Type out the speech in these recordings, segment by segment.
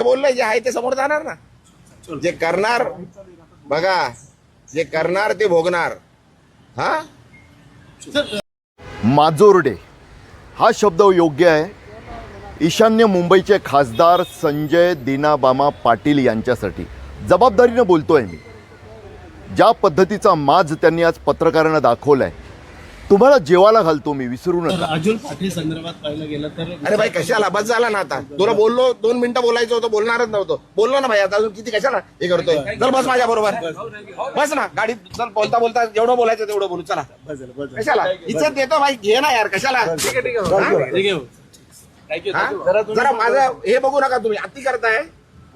बोललंय जे आहे ते समोर जाणार ना. जे करणार बघा, जे करणार ते भोगणार. हा माजोर्डे हा शब्द योग्य आहे. ईशान्य मुंबईचे खासदार संजय दीनाबामा पाटील यांच्यासाठी जबाबदारीनं बोलतोय मी. ज्या पद्धतीचा माज त्यांनी आज पत्रकारांना दाखवलाय, तुम्हाला जेवायला घालतो मी, विसरू नका. अजून पाटील संदर्भात पाहिलं गेलं तर अरे भाई कशाला, बस झाला ना आता. तुला बोललो 2 मिनिटं बोलायचं होतं, बोलणारच नव्हतं. बोललो ना भाई, आता अजून किती कशाला हे करतोय. चल बस माझ्या बरोबर, बस ना गाडीत. चल बोलता बोलता जेवढं बोलायचं तेवढं बोलू. चला कशाला इज्जत देतो भाई, घे ना यार, कशाला. जरा माझं हे बघू नका तुम्ही, अति करताय.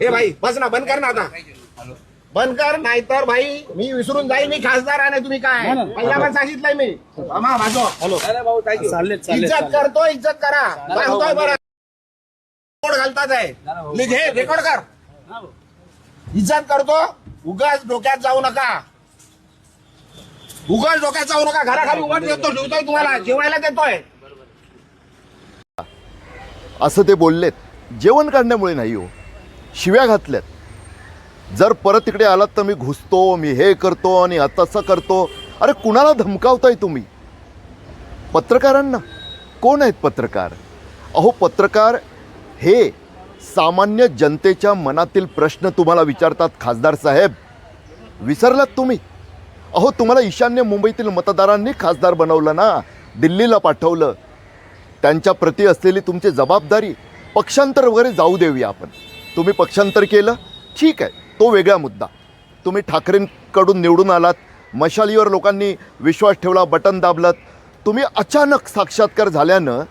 हे भाई बस ना, बंद कर ना आता, बंद कर. नाहीतर भाई मी विसरून जाईल मी खासदार आहे. तुम्ही काय पहिला पण सांगितलंय मी. इज्जत करतो, इज्जत करा. सांगतोय बरं, रेकॉर्ड घालतात आहे, घे रेकॉर्ड कर. इज्जत करतो, उगाच डोक्यात जाऊ नका, उगाच डोक्यात जाऊ नका. घराखाली उगाच देतो, ठेवतोय तुम्हाला, जेवायला देतोय. असं ते बोललेत. जेवण काढण्यामुळे नाही हो, शिव्या घातल्यात. जर परत तिकडे आलात तर मी घुसतो, मी हे करतो आणि तसं करतो. अरे कुणाला धमकावताय तुम्ही? पत्रकारांना. कोण आहेत पत्रकार? अहो पत्रकार हे सामान्य जनतेच्या मनातील प्रश्न तुम्हाला विचारतात खासदार साहेब. विसरलात तुम्ही? अहो तुम्हाला ईशान्य मुंबईतील मतदारांनी खासदार बनवलं ना, दिल्लीला पाठवलं. त्यांच्या प्रती असलेली तुमची जबाबदारी, पक्षांतर वगैरे जाऊ देऊया आपण. तुम्ही पक्षांतर केलं, ठीक आहे, तो वेगळा मुद्दा. तुम्ही ठाकरेंकडून निवडून आलात, मशालीवर लोकांनी विश्वास ठेवला, बटन दाबलात. तुम्ही अचानक साक्षात्कार झाल्यानं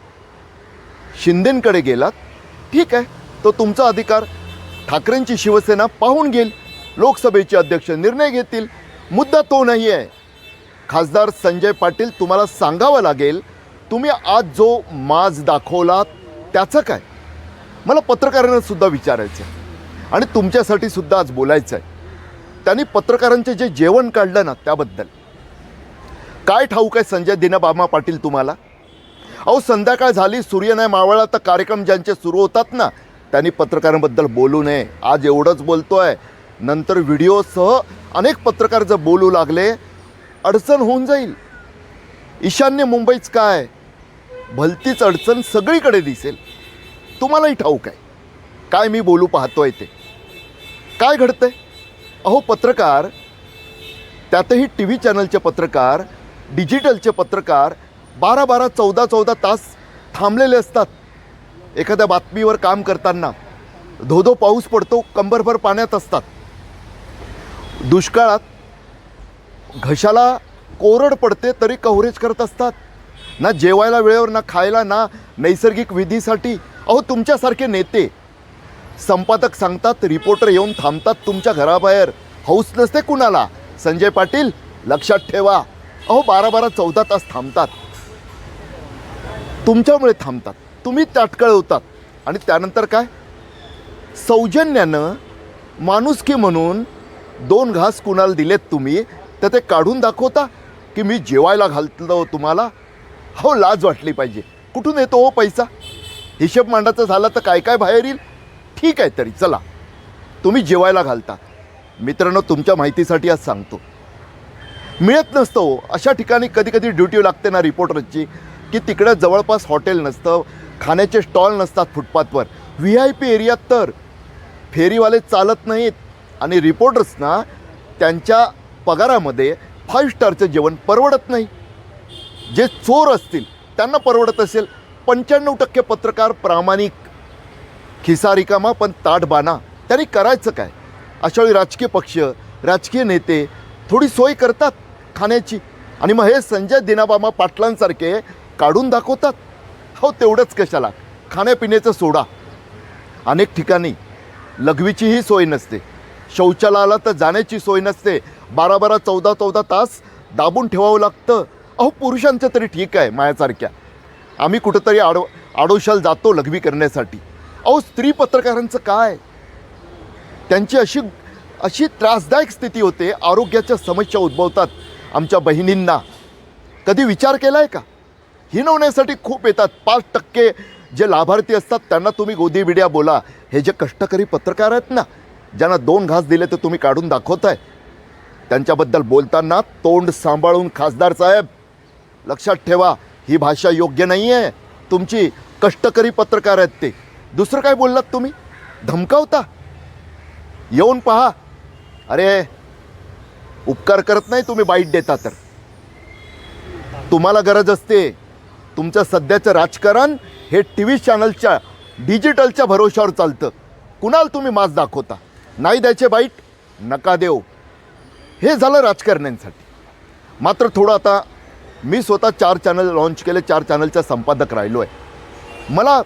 शिंदेंकडे गेलात, ठीक आहे, तो तुमचा अधिकार. ठाकरेंची शिवसेना पाहून घेईल, लोकसभेचे अध्यक्ष निर्णय घेतील. मुद्दा तो नाही आहे. खासदार संजय पाटील, तुम्हाला सांगावं लागेल, तुम्ही आज जो माज दाखवलात त्याचं काय? मला पत्रकारांना सुद्धा विचारायचं आहे आणि तुमच्यासाठी सुद्धा आज बोलायचं आहे. त्यांनी पत्रकारांचे जे जेवण काढलं ना त्याबद्दल काय ठाऊक आहे संजय दीनाबामा पाटील तुम्हाला? अहो संध्याकाळ झाली, सूर्य नाही मावळला तर कार्यक्रम ज्यांचे सुरू होतात ना, त्यांनी पत्रकारांबद्दल बोलू नये. आज एवढंच बोलतोय, नंतर व्हिडिओसह अनेक पत्रकार जर बोलू लागले, अडचण होऊन जाईल. ईशान्य मुंबईच काय, भलतीच अडचण सगळीकडे दिसेल. तुम्हालाही ठाऊक आहे काय मी बोलू पाहतोय ते. काय घडतंय? अहो पत्रकार, त्यातही टी व्ही चॅनलचे पत्रकार, डिजिटलचे पत्रकार 12-12, 14-14 तास थांबलेले असतात. एखाद्या बातमीवर काम करताना धोधो पाऊस पडतो, कंबरभर पाण्यात असतात. दुष्काळात घशाला कोरड पडते तरी कव्हरेज करत असतात. ना जेवायला वेळेवर, ना खायला, ना नैसर्गिक विधीसाठी. अहो तुमच्यासारखे नेते, संपादक सांगतात, रिपोर्टर येऊन थांबतात तुमच्या घराबाहेर. हौस नसते कुणाला. संजय पाटील लक्षात ठेवा, अहो 12-12, 14 तास थांबतात. तुमच्यामुळे थांबतात. तुम्ही ताटकळवतात आणि त्यानंतर काय? सौजन्यानं, माणुसकी म्हणून 2 घास कुणाला दिलेत तुम्ही, तर ते काढून दाखवता की मी जेवायला घालतो तुम्हाला. हो लाज वाटली पाहिजे. कुठून येतो हो पैसा? हिशेब मांडायचा झाला तर काय काय बाहेर येईल. ठीक आहे, तरी चला तुम्ही जेवायला घालता. मित्रांनो, तुमच्या माहितीसाठी आज सांगतो, मिळत नसतं हो. अशा ठिकाणी कधी कधी ड्युटी लागते ना रिपोर्टरची, की तिकडं जवळपास हॉटेल नसतं, खाण्याचे स्टॉल नसतात फुटपाथवर. VIP एरियात तर फेरीवाले चालत नाहीत आणि रिपोर्टर्सना त्यांच्या पगारामध्ये 5 स्टारचं जेवण परवडत नाही. जे चोर असतील त्यांना परवडत असेल. 95% पत्रकार प्रामाणिक, खिसा रिकामा पण ताट बाना. त्यांनी करायचं काय? अशा वेळी राजकीय पक्ष, राजकीय नेते थोडी सोय करतात खाण्याची आणि मग हे संजय दीनाबामा पाटलांसारखे काढून दाखवतात. हो तेवढंच कशाला, खाण्यापिण्याचं सोडा. अनेक ठिकाणी लघवीचीही सोय नसते, शौचालयाला तर जाण्याची सोय नसते. 12-12, 14-14 तास दाबून ठेवावं लागतं. अहो पुरुषांचं तरी ठीक आहे, माझ्यासारख्या आम्ही कुठंतरी आडोशाला जातो लघवी करण्यासाठी. अहो स्त्री पत्रकारांचं काय? त्यांची अशी त्रासदायक स्थिती होते, आरोग्याच्या समस्या उद्भवतात आमच्या बहिणींना. कधी विचार केला आहे का? हिनवण्यासाठी खूप येतात. 5% जे लाभार्थी असतात त्यांना तुम्ही गोदी बिड्या बोला. हे जे कष्टकरी पत्रकार आहेत ना, ज्यांना 2 घास दिले तर तुम्ही काढून दाखवताय, त्यांच्याबद्दल बोलताना तोंड सांभाळून खासदार साहेब, लक्षात ठेवा, ही भाषा योग्य नाही आहे तुमची. कष्टकरी पत्रकार आहेत ते. दुसरं काय बोललात तुम्ही? धमकावता? येऊन पहा. अरे उपकार करत नाही तुम्ही बाईट देता तर. तुम्हाला गरज असते. तुमचं सध्याचं राजकारण हे टी व्ही चॅनलच्या डिजिटलच्या भरोशावर चालतं. कुणाला तुम्ही मास दाखवता? नाही द्यायचे बाईट, नका देऊ. हे झालं राजकारण्यांसाठी. मात्र थोडं आता मी स्वतः 4 चॅनल लॉन्च केले, 4 चॅनलचा संपादक राहिलो आहे. मला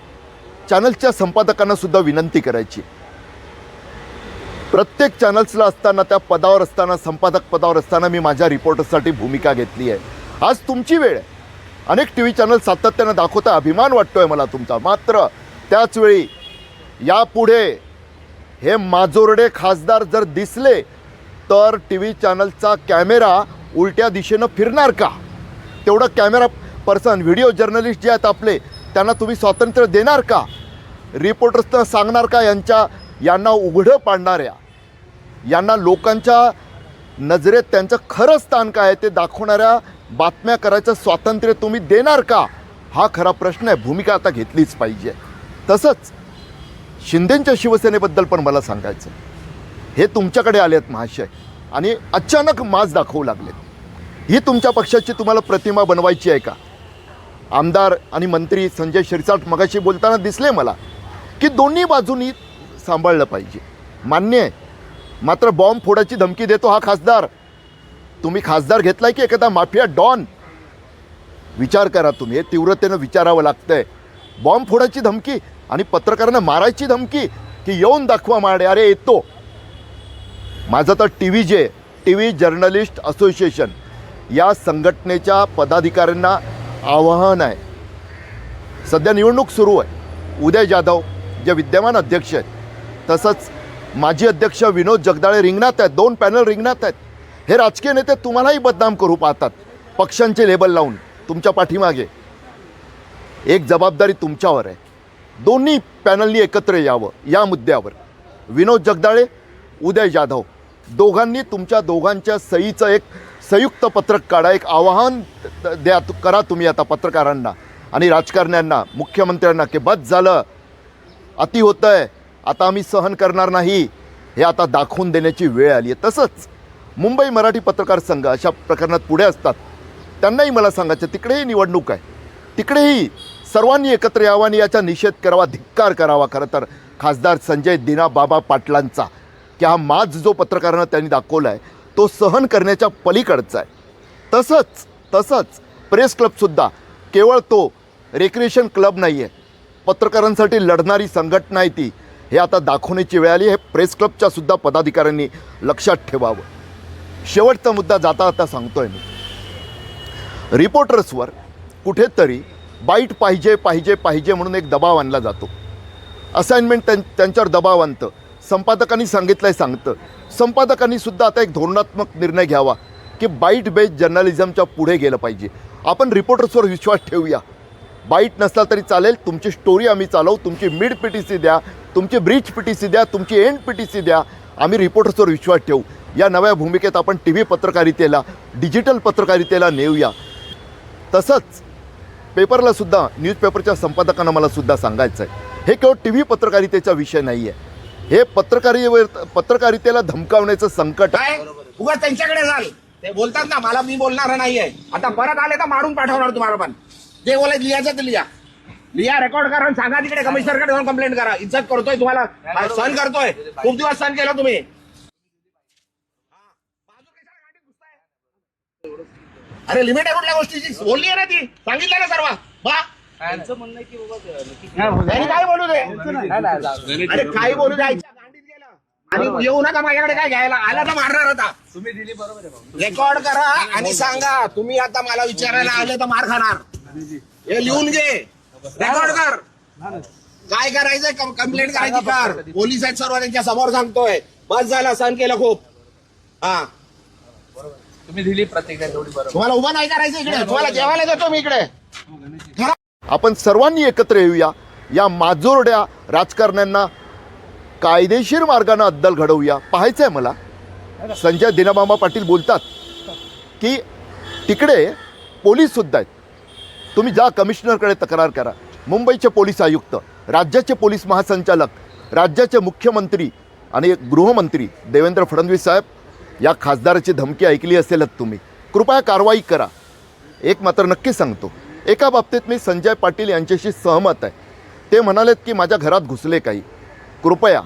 चॅनलच्या संपादकांना सुद्धा विनंती करायची, प्रत्येक चॅनल्सला असताना, त्या पदावर असताना, संपादक पदावर असताना मी माझ्या रिपोर्टरसाठी भूमिका घेतली आहे. आज तुमची वेळ आहे. अनेक टी व्ही चॅनल सातत्यानं दाखवता, अभिमान वाटतोय मला तुमचा. मात्र त्याचवेळी यापुढे हे माजोरडे खासदार जर दिसले तर टी व्ही चॅनलचा कॅमेरा उलट्या दिशेनं फिरणार का? तेवढं कॅमेरा पर्सन, व्हिडिओ जर्नलिस्ट जे आहेत आपले, त्यांना तुम्ही स्वातंत्र्य देणार का? रिपोर्टर्सना सांगणार का यांना उघडं पाडणाऱ्या, यांना लोकांच्या नजरेत त्यांचं खरं स्थान काय आहे ते दाखवणाऱ्या बातम्या करायचं स्वातंत्र्य तुम्ही देणार का? हा खरा प्रश्न आहे. भूमिका आता घेतलीच पाहिजे. तसंच शिंदेंच्या शिवसेनेबद्दल पण मला सांगायचं, हे तुमच्याकडे आलेत महाशय आणि अचानक माज दाखवू लागलेत. ही तुमच्या पक्षाची तुम्हाला प्रतिमा बनवायची आहे का? आमदार आणि मंत्री संजय शिरसाट मगाशी बोलताना दिसले मला की दोन्ही बाजूंनी सांभाळलं पाहिजे. मान्य आहे. मात्र बॉम्ब फोडायची धमकी देतो हा खासदार. तुम्ही खासदार घेतलाय की एखादा माफिया डॉन? विचार करा तुम्ही. हे तीव्रतेनं विचारावं लागतंय. बॉम्ब फोडायची धमकी आणि पत्रकारांना मारायची धमकी की येऊन दाखवा माडे. अरे येतो. माझं तर टी व्ही जर्नलिस्ट असोसिएशन या संघटनेच्या पदाधिकाऱ्यांना आवाहन आहे. सध्या निवडणूक सुरू आहे. उदय जाधव जे विद्यमान अध्यक्ष आहेत, तसंच माजी अध्यक्ष विनोद जगदाळे रिंगणात आहेत. 2 पॅनल रिंगणात आहेत. हे राजकीय नेते तुम्हालाही बदनाम करू पाहतात, पक्षांचे लेबल लावून तुमच्या पाठीमागे. एक जबाबदारी तुमच्यावर आहे. दोन्ही पॅनलनी एकत्र यावं या मुद्द्यावर. विनोद जगदाळे, उदय जाधव दोघांनी तुमच्या दोघांच्या सहीचं एक संयुक्त पत्रक काढा. एक आवाहन द्या करा तुम्ही आता पत्रकारांना आणि राजकारण्यांना, मुख्यमंत्र्यांना की बस झालं, अति होतं आहे, आता आम्ही सहन करणार नाही. हे आता दाखवून देण्याची वेळ आली आहे. तसंच मुंबई मराठी पत्रकार संघ अशा प्रकरणात पुढे असतात. त्यांनाही मला सांगायचं, तिकडेही निवडणूक आहे, तिकडेही सर्वांनी एकत्र यावं आणि याचा निषेध करावा, धिक्कार करावा खरं तर खासदार संजय दिना बाबा पाटलांचा, की हा माज जो पत्रकारांना त्यांनी दाखवला आहे तो सहन करण्याच्या पलीकडचा आहे. तसंच प्रेस क्लबसुद्धा केवळ तो रेक्रिएशन क्लब नाही आहे, पत्रकारांसाठी लढणारी संघटना आहे ती. हे आता दाखवण्याची वेळ आली. हे प्रेस क्लबच्या सुद्धा पदाधिकाऱ्यांनी लक्षात ठेवावं. शेवटचा मुद्दा जाता सांगतोय मी. रिपोर्टर्सवर कुठेतरी बाईट पाहिजे म्हणून एक दबाव आणला जातो. असाइनमेंट त्यांच्यावर दबाव आणतं. संपादकांनी सांगतं. संपादकांनी सुद्धा आता एक धोरणात्मक निर्णय घ्यावा की बाईट बेस्ड जर्नलिझमच्या पुढे गेलं पाहिजे. आपण रिपोर्टर्सवर विश्वास ठेवूया. बाईट नसला तरी चालेल, तुमची स्टोरी आम्ही चालवू, तुमची मिड PTC द्या, तुमची ब्रीच PTC द्या, तुमची एंड PTC द्या, आम्ही रिपोर्टर्सवर विश्वास ठेवू. या नव्या भूमिकेत आपण टी व्ही पत्रकारितेला, डिजिटल पत्रकारितेला नेऊया. तसंच पेपरला सुद्धा, न्यूजपेपरच्या संपादकांना मला सुद्धा सांगायचं आहे, हे केवळ टी व्ही पत्रकारितेचा विषय नाही आहे. हे पत्रकारितेला धमकावण्याचं संकट आहे. उगाच त्यांच्याकडे जाल, ते बोलतात ना, मला मी बोलणार नाही आहे. आता परत आले तर मारून पाठवणार तुम्हाला. पण जे बोलायचं लिहायचं ते लिहा, रेकॉर्ड करा, सांगा तिकडे कमिशनरकडे जाऊन कंप्लेंट करा. इज्जत करतोय तुम्हाला, सहन करतोय, खूप दिवस सहन केलं तुम्ही. अरे लिमिट आहे कुठल्या गोष्टीची? बोलली आहे ना ती, सांगितलं ना सर्व. काय बोलू दे, अरे काय बोलू दे, गांडीत गेलं. आणि येऊ नका माझ्याकडे काय घ्यायला. आला तर मारणार होता. तुम्ही दिली बरोबर. रेकॉर्ड करा आणि सांगा, तुम्ही आता मला विचारायला आले तर मार खाणार. हे लिहून घे, रेकॉर्ड कर. काय करायचंय, कंप्लेंट करायची कर. पोलीस आहेत सर्व, त्यांच्या समोर सांगतोय. बस झाला, सहन केलं खूप. हा, तुम्ही दिली प्रतिक्रिया तेवढी बरोबर. तुम्हाला उभं नाही करायचं इकडे, तुम्हाला जेवायला देतो मी इकडे. आपण सर्वांनी एकत्र येऊया या माजोरड्या राजकारण्यांना कायदेशीर मार्गाने अद्दल घडवूया. पाहायचं आहे मला. संजय दिनामामा पाटील बोलतात की तिकडे पोलीससुद्धा आहेत, तुम्ही जा कमिशनरकडे तक्रार करा. मुंबईचे पोलीस आयुक्त, राज्याचे पोलीस महासंचालक, राज्याचे मुख्यमंत्री आणि गृहमंत्री देवेंद्र फडणवीस साहेब, या खासदाराची धमकी ऐकली असेलच तुम्ही. कृपया कारवाई करा. एक मात्र नक्की सांगतो, एका बाबतीत मी संजय पाटील यांच्याशी सहमत आहे. ते म्हणालेत की माझ्या घरात घुसले काही. कृपया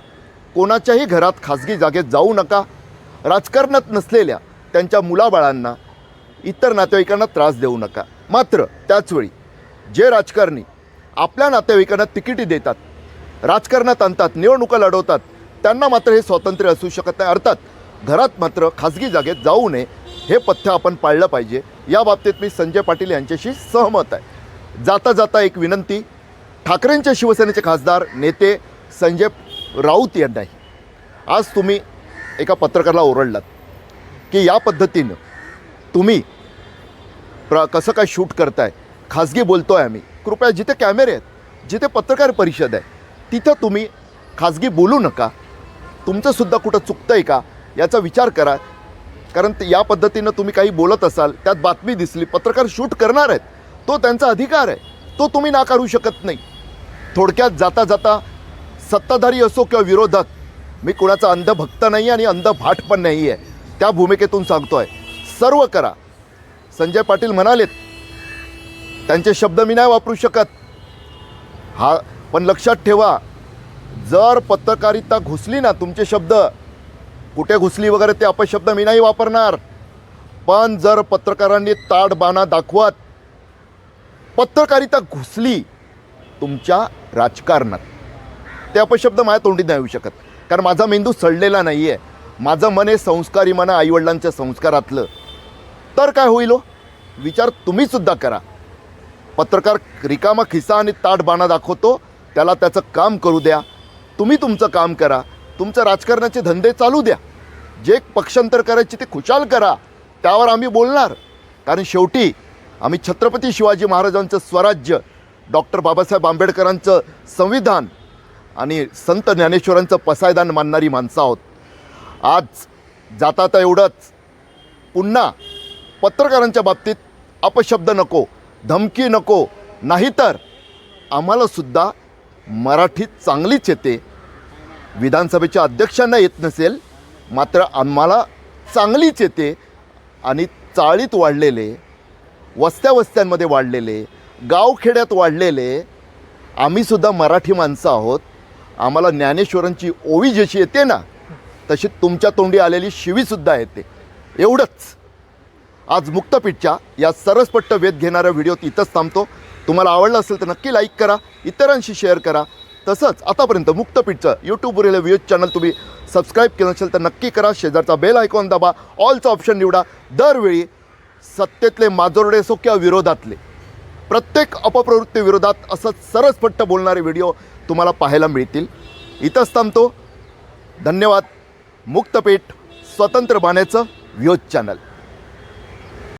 कोणाच्याही घरात खाजगी जागेत जाऊ नका. राजकारणात नसलेल्या त्यांच्या मुलाबाळांना, इतर नातेवाईकांना त्रास देऊ नका. मात्र त्याचवेळी जे राजकारणी आपल्या नातेवाईकांना तिकिटी देतात, राजकारणात आणतात, निवडणुका लढवतात, त्यांना मात्र हे स्वातंत्र्य असू शकत नाही. अर्थात घरात मात्र खाजगी जागेत जाऊ नये, हे पथ्य आपण पाळलं पाहिजे. या बाबतीत मी संजय पाटील यांच्याशी सहमत आहे. जाता जाता एक विनंती, ठाकरेंच्या शिवसेनेचे खासदार नेते संजय राऊत यांनाही, आज तुम्ही एका पत्रकाराला ओरडलात की या पद्धतीनं तुम्ही कसं काय शूट करताय, खाजगी बोलतो आहे आम्ही. कृपया जिथे कॅमेरे आहेत, जिथे पत्रकार परिषद आहे, तिथं तुम्ही खाजगी बोलू नका. तुमचंसुद्धा कुठं चुकतं आहे का याचा विचार करा. कारण या पद्धतीनं तुम्ही काही बोलत असाल, त्यात बातमी दिसली, पत्रकार शूट करणार आहेत, तो त्यांचा अधिकार आहे, तो तुम्ही नाकारू शकत नाही. थोडक्यात जाता जाता सत्ताधारी असो किंवा विरोधक, मी कुणाचा अंधभक्त नाही आणि अंधभाट पण नाही आहे, त्या भूमिकेतून सांगतो आहे, सर्व करा. संजय पाटील म्हणालेत, त्यांचे शब्द मी नाही वापरू शकत हा, पण लक्षात ठेवा, जर पत्रकारिता घुसली ना, तुमचे शब्द कुठे घुसली वगैरे ते अपशब्द मी नाही वापरणार, पण जर पत्रकारांनी ताडबाना दाखवत पत्रकारिता घुसली तुमच्या राजकारणात, ते अपशब्द माझ्या तोंडीत नाही येऊ शकत. कारण माझा मेंदू सडलेला नाही आहे, माझं मन हे संस्कारी मन, आईवडिलांच्या संस्कारातलं. तर काय होईल हो, विचार तुम्हीसुद्धा करा. पत्रकार रिकामा खिसा आणि ताडबाना दाखवतो, त्याला त्याचं काम करू द्या. तुम्ही तुमचं काम करा, तुमचं राजकारणाचे धंदे चालू द्या. जे पक्षांतर करायचे ते खुशाल करा, त्यावर आम्ही बोलणार. कारण शेवटी आम्ही छत्रपती शिवाजी महाराजांचं स्वराज्य, डॉक्टर बाबासाहेब आंबेडकरांचं संविधान आणि संत ज्ञानेश्वरांचं पसायदान मानणारी माणसं आहोत. आज जाता एवढंच, पुन्हा पत्रकारांच्या बाबतीत अपशब्द नको, धमकी नको. नाहीतर आम्हालासुद्धा मराठी चांगलीच येते. विधानसभेच्या अध्यक्षांना येत नसेल, मात्र आम्हाला चांगलीच येते. आणि चाळीत वाढलेले, वस्त्यांमध्ये वाढलेले, गावखेड्यात वाढलेले आम्हीसुद्धा मराठी माणसं आहोत. आम्हाला ज्ञानेश्वरांची ओवी जशी येते ना, तशी तुमच्या तोंडी आलेली शिवीसुद्धा येते. एवढंच. आज मुक्तपीठच्या या सरसपट्ट वेध घेणाऱ्या व्हिडिओत इथंच थांबतो. तुम्हाला आवडलं असेल तर नक्की लाईक करा, इतरांशी शेअर करा. तसंच आतापर्यंत मुक्तपीठचं यूट्यूबवरील व्ह्यूज चॅनल तुम्ही सबस्क्राईब केलं असेल तर नक्की करा. शेजारचा बेल आयकॉन दाबा, ऑलचा ऑप्शन निवडा. दरवेळी सत्तेतले माजोरडे असो किंवा विरोधातले, प्रत्येक अपप्रवृत्तीविरोधात असंच सरसपट्ट बोलणारे व्हिडिओ तुम्हाला पाहायला मिळतील. इथंच थांबतो. धन्यवाद. मुक्तपीठ, स्वतंत्र बाण्याचं व्ह्यूज चॅनल.